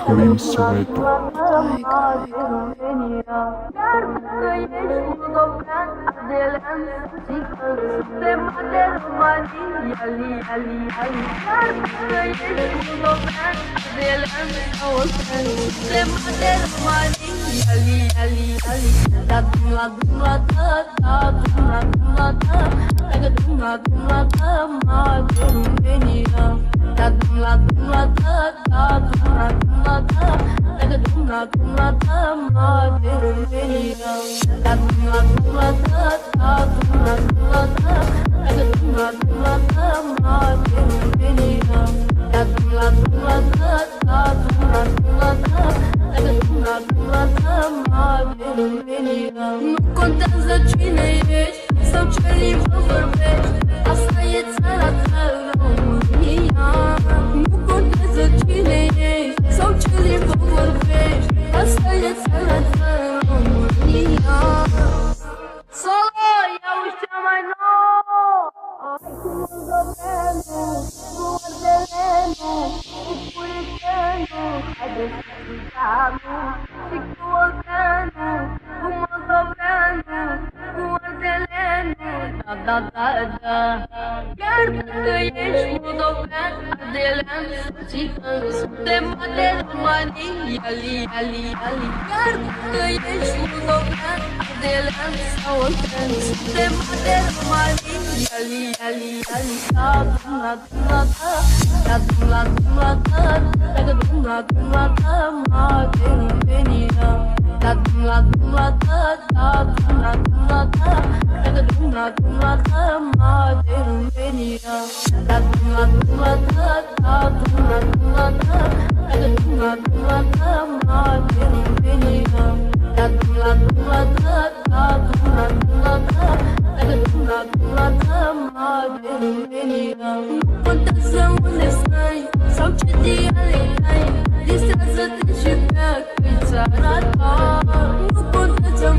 Călin Sunetu. Nu contează cine ești sau ce limbă vorbești, asta e țara ta, România. Nu contează cine ești sau ce limbă vorbești, asta e țara ta, România. Solo, iau cea mai nouă. Hai cu moldoveanu, cu ardelenu, cu puritanu, haideți să jucăm. Și cu olteanu, cu moldoveanu, cu ardelenu, da. Chiar dacă ești moldovean, ardelean, țigan, suntem de România, ali. Chiar dacă ești moldovean, ardelean sau oltean, suntem de România, ali. Nu contează unde stai sau ce dialect ai, distrează-te și pleacă-i țara ta. Nu contează